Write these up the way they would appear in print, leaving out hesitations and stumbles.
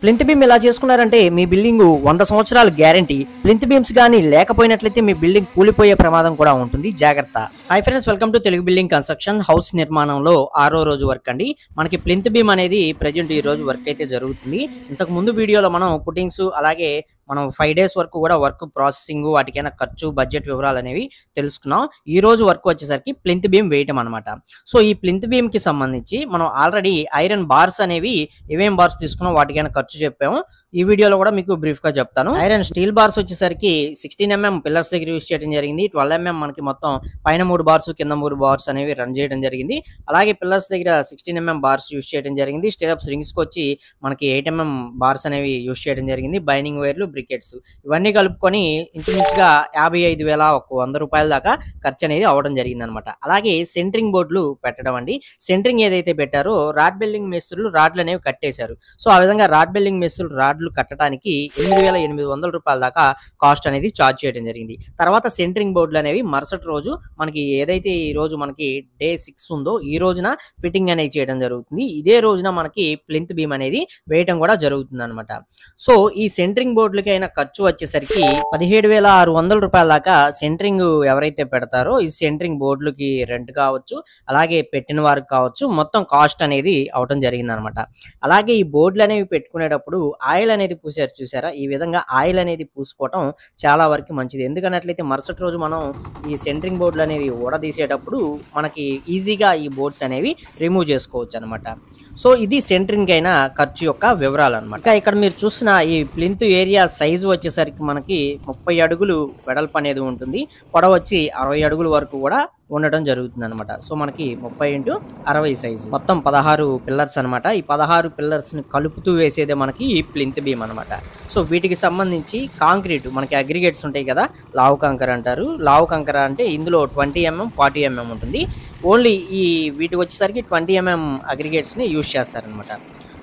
Plinth beam ఎలా చేసుకున్నారంటే మీ building 100 సంవత్సరాల గ్యారంటీ. ప్లింత్ బీమ్స్ గానీ లేకపోయినట్లయితే మీ బిల్డింగ్ కూలిపోయే ప్రమాదం కూడా ఉంటుంది. జాగ్రత్త. Hi friends, welcome to Telugu building construction. House నిర్మాణంలో 6వ రోజు వర్క్ అండి. మనకి ప్లింత్ బీమ్ అనేది ప్రెజెంట్ ఈ రోజు వర్క్ అయితే జరుగుతుంది. ఇంతకు ముందు వీడియోలో మనం పుట్టింగ్స్ అలాగే మనం 5 డేస్ వరకు కూడా వర్క్ ప్రాసెసింగ్ వాటికైనా ఖర్చు బడ్జెట్ వివరాలు అనేవి తెలుసుకున్నాం. ఈ రోజు వర్క్ వచ్చేసరికి ప్లింత్ బీమ్ వేయటం అనమాట. సో ఈ ప్లింత్ బీమ్ కి సంబంధించి మనం ఆల్రెడీ ఐరన్ బార్స్ అనేవి ఏమేం బార్స్ తీసుకున్నాం వాటికైనా ఖర్చు చెప్పాము. ఈ వీడియోలో కూడా మీకు బ్రీఫ్ గా చెప్తాను. ఐరన్ స్టీల్ బార్స్ వచ్చేసరికి 16 mm పిల్లర్స్ దగ్గర యూజ్ చేయడం జరిగింది. 12 mm మనకి మొత్తం పైన 3 బార్స్ కింద 3 బార్స్ అనేవి రన్ చేయడం జరిగింది. అలాగే పిల్లర్స్ దగ్గర 16 mm బార్స్ యూజ్ చేయడం జరిగింది. స్టిరప్స్ రింగ్స్ కి వచ్చి మనకి 8 mm బార్స్ అనేవి యూజ్ చేయడం జరిగింది. బైండింగ్ వైర్లు, బ్రికెట్స్ ఇవన్నీ కలుపుకొని ఇంచుమించుగా 55,100 రూపాయల దాకా ఖర్చు అనేది అవడం జరిగింది అనమాట. అలాగే సెంట్రింగ్ బోర్డులు పెట్టడం అండి. సెంట్రింగ్ ఏదైతే పెట్టారో రాడ్ బిల్డింగ్ మేస్త్రులు రాడ్లు అనేవి కట్టేశారు. సో ఆ విధంగా రాడ్ బిల్డింగ్ మేస్త్రులు రాడ్లు కట్టడానికి 8,800 రూపాయల దాకా కాస్ట్ అనేది ఛార్జ్ చేయడం జరిగింది. తర్వాత సెంట్రింగ్ బోర్డులు అనేవి మరుసటి రోజు మనకి ఏదైతే ఈ రోజు మనకి డే 6 ఉందో ఈ రోజున ఫిట్టింగ్ అనేది చేయడం జరుగుతుంది. ఇదే రోజున మనకి ప్లింత్ బీమ్ అనేది వేయటం కూడా జరుగుతుంది అనమాట. సో ఈ సెంట్రింగ్ బోర్డులకి అయిన ఖర్చు వచ్చేసరికి 17,600 రూపాయల దాకా సెంట్రింగ్ ఎవరైతే పెడతారో ఈ సెంట్రింగ్ బోర్డులకి రెంట్ కావచ్చు, అలాగే పెట్టిన వారికి కావచ్చు, మొత్తం కాస్ట్ అనేది అవటం జరిగింది అనమాట. అలాగే ఈ బోర్డులు అనేవి పెట్టుకునేటప్పుడు ఆయిల్ అనేది పూసారు చూసారా, ఈ విధంగా ఆయిల్ అనేది పూసుకోవటం చాలా వరకు మంచిది. ఎందుకన్నట్లయితే మరుసటి రోజు మనం ఈ సెంట్రింగ్ బోర్డులు అనేవి ఊడదీసేటప్పుడు మనకి ఈజీగా ఈ బోర్డ్స్ అనేవి రిమూవ్ చేసుకోవచ్చు అనమాట. సో ఇది సెంట్రింగ్ అయిన ఖర్చు యొక్క వివరాలు అనమాట. ఇక్కడ మీరు చూసిన ఈ ప్లింత్ ఏరియా సైజు వచ్చేసరికి మనకి 30 అడుగులు వెడల్పు అనేది ఉంటుంది. పొడవు వచ్చి 60 అడుగుల వరకు కూడా ఉండటం జరుగుతుంది అనమాట. సో మనకి 30 × 60 సైజు మొత్తం 16 పిల్లర్స్ అనమాట. ఈ 16 పిల్లర్స్ ని కలుపుతూ వేసేదే మనకి ఈ ప్లింత్ బీమ్ అనమాట. సో వీటికి సంబంధించి కాంక్రీట్ మనకి అగ్రిగేట్స్ ఉంటాయి కదా, లావు కంకర అంటారు. లావు కంకర అంటే ఇందులో 20 mm 40 mm ఉంటుంది. ఓన్లీ ఈ వీటికి వచ్చేసరికి 20 mm అగ్రిగేట్స్ ని యూజ్ చేస్తారనమాట.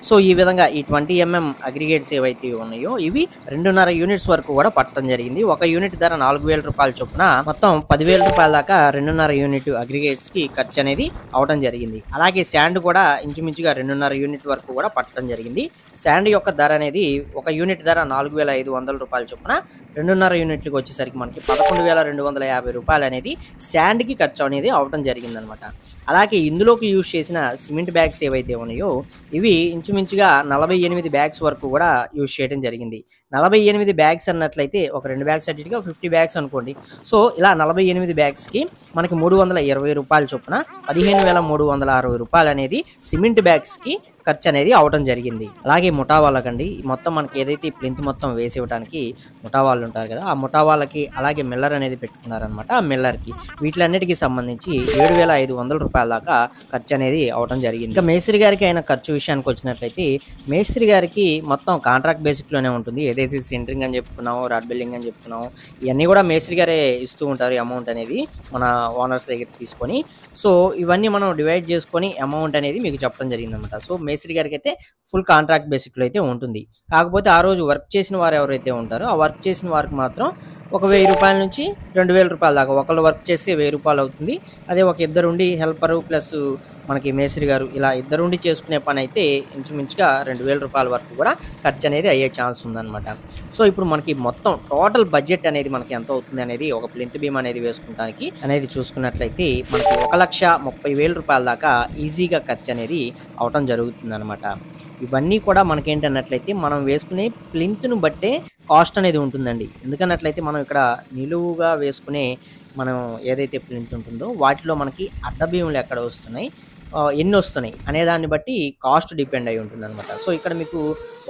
సో ఈ విధంగా ఈ 20 mm అగ్రిగేట్స్ ఏవైతే ఉన్నాయో ఇవి 2.5 యూనిట్స్ వరకు కూడా పట్టడం జరిగింది. ఒక యూనిట్ ధర 4,000 రూపాయల చొప్పున మొత్తం 10,000 రూపాయల దాకా 2.5 యూనిట్ అగ్రిగేట్స్ కి ఖర్చు అనేది అవడం జరిగింది. అలాగే శాండ్ కూడా ఇంచుమించుగా 2.5 యూనిట్ వరకు కూడా పట్టడం జరిగింది. శాండ్ యొక్క ధర అనేది ఒక యూనిట్ ధర 4,500 రూపాయల చొప్పున 2.5 యూనిట్లకు వచ్చేసరికి మనకి 11,250 రూపాయలు అనేది శాండ్ కి ఖర్చు అనేది అవడం జరిగింది అనమాట. అలాగే ఇందులోకి యూజ్ చేసిన సిమెంట్ బ్యాగ్స్ ఏవైతే ఉన్నాయో ఇవి ఇంచుమించుగా 48 బ్యాగ్స్ వరకు కూడా యూజ్ చేయడం జరిగింది. 48 బ్యాగ్స్ అన్నట్లయితే ఒక 2 బ్యాగ్స్ అన్నిటిగా 50 బ్యాగ్స్ అనుకోండి. సో ఇలా 48 బ్యాగ్స్ కి మనకి 320 రూపాయల చొప్పున 15,360 రూపాయలు అనేది సిమెంట్ బ్యాగ్స్ కి ఖర్చు అనేది అవడం జరిగింది. అలాగే ముఠా వాళ్ళకండి మొత్తం మనకి ఏదైతే ప్లింత్ మొత్తం వేసి ఇవ్వడానికి ముఠా వాళ్ళు ఉంటారు కదా, ఆ ముఠా వాళ్ళకి అలాగే మిల్లర్ అనేది పెట్టుకున్నారనమాట. ఆ మిల్లర్ కి వీటిలన్నిటికీ సంబంధించి 7,500 రూపాయల దాకా ఖర్చు అనేది అవడం జరిగింది. ఇంకా మేస్త్రి గారికి అయిన ఖర్చు విషయానికి వచ్చినట్లయితే మేస్త్రి గారికి మొత్తం కాంట్రాక్ట్ బేసిక్ లోనే ఉంటుంది. ఏదైతే సెంటరింగ్ అని చెప్పుకున్నామో, రాడ్ బిల్డింగ్ అని చెప్పుకున్నామో ఇవన్నీ కూడా మేస్త్రి గారే ఇస్తూ ఉంటారు అమౌంట్ అనేది మన ఓనర్స్ దగ్గర తీసుకొని. సో ఇవన్నీ మనం డివైడ్ చేసుకొని అమౌంట్ అనేది మీకు చెప్పడం జరిగింది అనమాట. సో మేస్త్రి గారికి అయితే ఫుల్ కాంట్రాక్ట్ బేసిక్ లో అయితే ఉంటుంది. కాకపోతే ఆ రోజు వర్క్ చేసిన వారు ఎవరైతే ఉంటారో ఆ వర్క్ చేసిన వారికి మాత్రం ఒక 1,000 రూపాయల నుంచి 2,000 రూపాయల దాకా ఒకళ్ళు వర్క్ చేస్తే 1,000 రూపాయలు అవుతుంది. అదే ఒక ఇద్దరుండి హెల్పరు ప్లస్ మనకి మేస్త్రి గారు ఇలా ఇద్దరుండి చేసుకునే పని అయితే ఇంచుమించుగా 2,000 రూపాయల వరకు కూడా ఖర్చు అనేది అయ్యే ఛాన్స్ ఉందన్నమాట. సో ఇప్పుడు మనకి మొత్తం టోటల్ బడ్జెట్ అనేది మనకి ఎంత అవుతుంది అనేది ఒక ప్లింత్ బీమ్ అనేది వేసుకుంటానికి అనేది చూసుకున్నట్లయితే మనకి 1,30,000 రూపాయల దాకా ఈజీగా ఖర్చు అనేది అవటం జరుగుతుంది అనమాట. ఇవన్నీ కూడా మనకేంటన్నట్లయితే మనం వేసుకునే ప్లింత్ను బట్టే కాస్ట్ అనేది ఉంటుందండి. ఎందుకన్నట్లయితే మనం ఇక్కడ నిలువుగా వేసుకునే మనం ఏదైతే ప్లింత్ ఉంటుందో వాటిలో మనకి అడ్డ బీములు ఎక్కడ వస్తున్నాయి, ఎన్ని వస్తున్నాయి అనే దాన్ని బట్టి కాస్ట్ డిపెండ్ అయి ఉంటుంది అనమాట. సో ఇక్కడ మీకు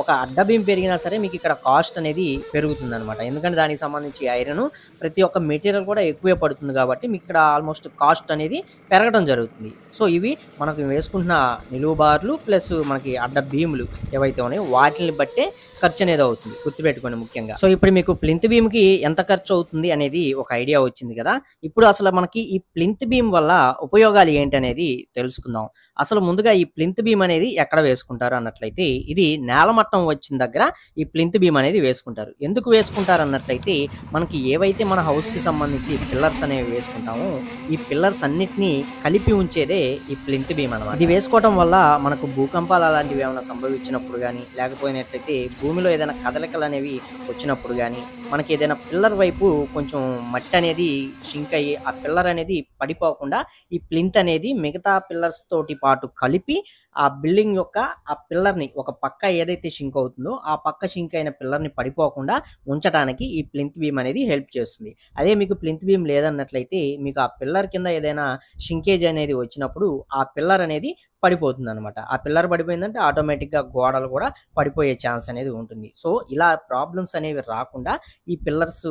ఒక అడ్డ బీమ్ పెరిగినా సరే మీకు ఇక్కడ కాస్ట్ అనేది పెరుగుతుంది అనమాట. ఎందుకంటే దానికి సంబంధించి ఐరన్ ప్రతి ఒక్క మెటీరియల్ కూడా ఎక్కువే పడుతుంది కాబట్టి మీకు ఇక్కడ ఆల్మోస్ట్ కాస్ట్ అనేది పెరగడం జరుగుతుంది. సో ఇవి మనకు వేసుకుంటున్న నిలువు బార్లు ప్లస్ మనకి అడ్డ బీములు ఏవైతే ఉన్నాయో వాటిని బట్టే ఖర్చు అనేది అవుతుంది, గుర్తుపెట్టుకోండి ముఖ్యంగా. సో ఇప్పుడు మీకు ప్లింత్ బీమ్ కి ఎంత ఖర్చు అవుతుంది అనేది ఒక ఐడియా వచ్చింది కదా. ఇప్పుడు అసలు మనకి ఈ ప్లింత్ బీమ్ వల్ల ఉపయోగాలు ఏంటి అనేది తెలుసుకుందాం. అసలు ముందుగా ఈ ప్లింత్ బీమ్ అనేది ఎక్కడ వేసుకుంటారు అన్నట్లయితే ఇది నేలమట్టం వచ్చిన దగ్గర ఈ ప్లింత్ బీమ్ అనేది వేసుకుంటారు. ఎందుకు వేసుకుంటారు అన్నట్లయితే మనకి ఏవైతే మన హౌస్ కి సంబంధించి పిల్లర్స్ అనేవి వేసుకుంటామో ఈ పిల్లర్స్ అన్నిటినీ కలిపి ఉంచేదే ఈ ప్లింత్ బీమ్ అన్నమాట. ఇది వేసుకోవడం వల్ల మనకు భూకంపాలు అలాంటివి ఏమైనా సంభవించినప్పుడు కానీ, లేకపోయినట్లయితే భూమిలో ఏదైనా కదలికలు అనేవి వచ్చినప్పుడు కానీ, మనకి ఏదైనా పిల్లర్ వైపు కొంచెం మట్టి అనేది షింక్ అయ్యి ఆ పిల్లర్ అనేది పడిపోకుండా ఈ ప్లింత్ అనేది మిగతా పిల్లర్స్ తోటి పాటు కలిపి ఆ బిల్డింగ్ యొక్క ఆ పిల్లర్ని ఒక పక్క ఏదైతే షింక్ అవుతుందో ఆ పక్క షింక్ అయిన పిల్లర్ని పడిపోకుండా ఉంచడానికి ఈ ప్లింత్ బీమ్ అనేది హెల్ప్ చేస్తుంది. అదే మీకు ప్లింత్ బీమ్ లేదన్నట్లయితే మీకు ఆ పిల్లర్ కింద ఏదైనా షింకేజ్ అనేది వచ్చినప్పుడు ఆ పిల్లర్ అనేది పడిపోతుంది అనమాట. ఆ పిల్లర్ పడిపోయిందంటే ఆటోమేటిక్గా గోడలు కూడా పడిపోయే ఛాన్స్ అనేది ఉంటుంది. సో ఇలా ప్రాబ్లమ్స్ అనేవి రాకుండా ఈ పిల్లర్స్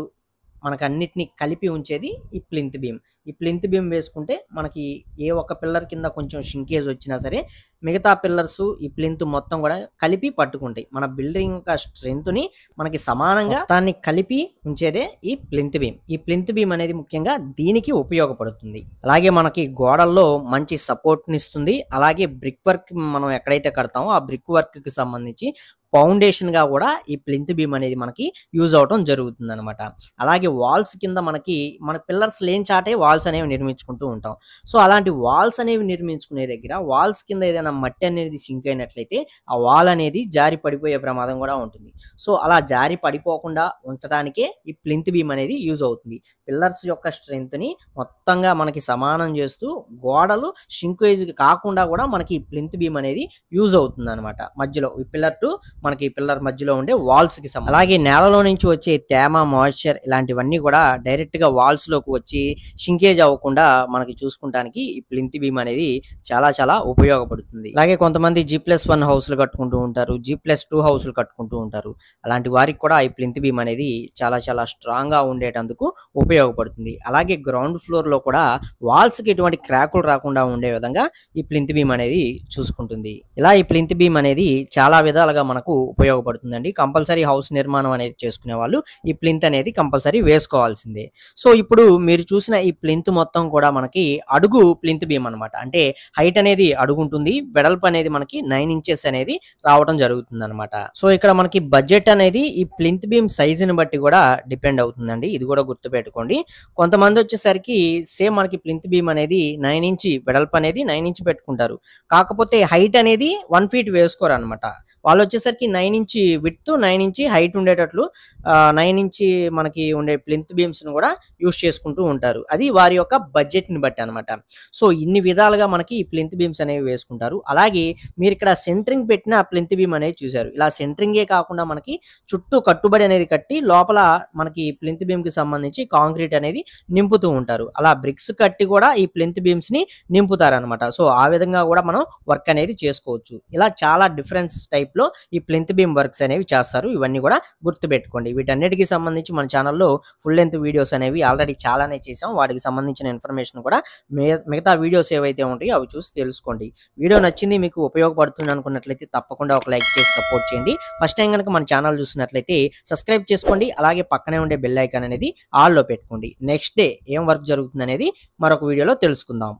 మనకన్నిటిని కలిపి ఉంచేది ఈ ప్లింత్ బీమ్. ఈ ప్లింత్ బీమ్ వేసుకుంటే మనకి ఏ ఒక్క పిల్లర్ కింద కొంచెం షింకేజ్ వచ్చినా సరే మిగతా పిల్లర్స్ ఈ ప్లింత్ మొత్తం కూడా కలిపి పట్టుకుంటాయి. మన బిల్డింగ్ యొక్క స్ట్రెంగ్త్ని మనకి సమానంగా దాన్ని కలిపి ఉంచేదే ఈ ప్లింత్ బీమ్. ఈ ప్లింత్ బీమ్ అనేది ముఖ్యంగా దీనికి ఉపయోగపడుతుంది. అలాగే మనకి గోడల్లో మంచి సపోర్ట్ని ఇస్తుంది. అలాగే బ్రిక్ వర్క్ మనం ఎక్కడైతే కడతామో ఆ బ్రిక్ వర్క్కి సంబంధించి ఫౌండేషన్ గా కూడా ఈ ప్లింత్ బీమ్ అనేది మనకి యూజ్ అవటం జరుగుతుంది అనమాట. అలాగే వాల్స్ కింద మనకి మన పిల్లర్స్ లేని చాటే వాల్స్ అనేవి నిర్మించుకుంటూ ఉంటాం. సో అలాంటి వాల్స్ అనేవి నిర్మించుకునే దగ్గర వాల్స్ కింద ఏదైనా మట్టి అనేది సింక్ అయినట్లయితే ఆ వాల్ అనేది జారి పడిపోయే ప్రమాదం కూడా ఉంటుంది. సో అలా జారి పడిపోకుండా ఉంచడానికే ఈ ప్లింత్ బీమ్ అనేది యూజ్ అవుతుంది. పిల్లర్స్ యొక్క స్ట్రెంగ్త్ ని మొత్తంగా మనకి సమానం చేస్తూ గోడలు షింకేజ్ కాకుండా కూడా మనకి ఈ ప్లింత్ బీమ్ అనేది యూజ్ అవుతుంది అనమాట. మధ్యలో ఈ పిల్లర్ టు మనకి పిల్లర్ మధ్యలో ఉండే వాల్స్ కి సంబంధించి. అలాగే నేలలో నుంచి వచ్చే తేమ, మాయిశ్చర్ ఇలాంటివన్నీ కూడా డైరెక్ట్ గా వాల్స్ లోకి వచ్చి షింకేజ్ అవ్వకుండా మనకి చూసుకుంటానికి ఈ ప్లింత్ బీమ్ అనేది చాలా చాలా ఉపయోగపడుతుంది. అలాగే కొంతమంది G+1 హౌస్లు కట్టుకుంటూ ఉంటారు, G+2 హౌస్లు కట్టుకుంటూ ఉంటారు. అలాంటి వారికి కూడా ఈ ప్లింత్ బీమ్ అనేది చాలా చాలా స్ట్రాంగ్ గా ఉండేటందుకు ఉపయోగపడుతుంది. అలాగే గ్రౌండ్ ఫ్లోర్ లో కూడా వాల్స్ కి ఎటువంటి క్రాకులు రాకుండా ఉండే విధంగా ఈ ప్లింత్ బీమ్ అనేది చూసుకుంటుంది. ఇలా ఈ ప్లింత్ బీమ్ అనేది చాలా విధాలుగా మనకు ఉపయోగపడుతుందండి. కంపల్సరీ హౌస్ నిర్మాణం అనేది చేసుకునే వాళ్ళు ఈ ప్లింత్ అనేది కంపల్సరీ వేసుకోవాల్సిందే. సో ఇప్పుడు మీరు చూసిన ఈ ప్లింత్ మొత్తం కూడా మనకి అడుగు ప్లింత్ బీమ్ అనమాట. అంటే హైట్ అనేది అడుగు ఉంటుంది, వెడల్పు అనేది మనకి 9 ఇంచెస్ అనేది రావడం జరుగుతుంది అనమాట. సో ఇక్కడ మనకి బడ్జెట్ అనేది ఈ ప్లింత్ బీమ్ సైజుని బట్టి కూడా డిపెండ్ అవుతుందండి. ఇది కూడా గుర్తుపెట్టుకోండి. కొంతమంది వచ్చేసరికి సేమ్ మనకి ప్లింత్ బీమ్ అనేది 9 ఇంచ్ వెడల్పు అనేది 9 ఇంచ్ పెట్టుకుంటారు. కాకపోతే హైట్ అనేది 1 ఫీట్ వేసుకోరు అనమాట. వాళ్ళు వచ్చేసరికి 9 ఇంచ్ విడ్త్ 9 ఇంచ్ హైట్ ఉండేటట్లు 9 ఇంచ్ మనకి ఉండే ప్లింత్ బీమ్స్ ను కూడా యూస్ చేసుకుంటూ ఉంటారు. అది వారి యొక్క బడ్జెట్ ని బట్టి అనమాట. సో ఇన్ని విధాలుగా మనకి ఈ ప్లింత్ బీమ్స్ అనేవి వేసుకుంటారు. అలాగే మీరు ఇక్కడ సెంటరింగ్ పెట్టిన ప్లింత్ బీమ్ అనేది చూశారు. ఇలా సెంటరింగే కాకుండా మనకి చుట్టూ కట్టుబడి అనేది కట్టి లోపల మనకి ప్లింత్ బీమ్ కి సంబంధించి కాంక్రీట్ అనేది నింపుతూ ఉంటారు. అలా బ్రిక్స్ కట్టి కూడా ఈ ప్లింత్ బీమ్స్ ని నింపుతారు అనమాట. సో ఆ విధంగా కూడా మనం వర్క్ అనేది చేసుకోవచ్చు. ఇలా చాలా డిఫరెన్స్ టైప్ లో ఈ ప్లింత్ బీమ్ వర్క్స్ అనేవి చేస్తారు. ఇవన్నీ కూడా గుర్తుపెట్టుకోండి. వీటన్నిటికి సంబంధించి మన ఛానల్లో ఫుల్ లెంత్ వీడియోస్ అనేవి ఆల్రెడీ చాలానే చేసాం. వాటికి సంబంధించిన ఇన్ఫర్మేషన్ కూడా మిగతా వీడియోస్ ఏవైతే ఉంటాయో అవి చూసి తెలుసుకోండి. వీడియో నచ్చింది, మీకు ఉపయోగపడుతుంది అనుకున్నట్లయితే తప్పకుండా ఒక లైక్ చేసి సపోర్ట్ చేయండి. ఫస్ట్ టైం కనుక మన ఛానల్ చూసినట్లయితే సబ్స్క్రైబ్ చేసుకోండి. అలాగే పక్కనే ఉండే బెల్ ఐకాన్ అనేది ఆల్ లో పెట్టుకోండి. నెక్స్ట్ డే ఏం వర్క్ జరుగుతుంది అనేది మరొక వీడియోలో తెలుసుకుందాం.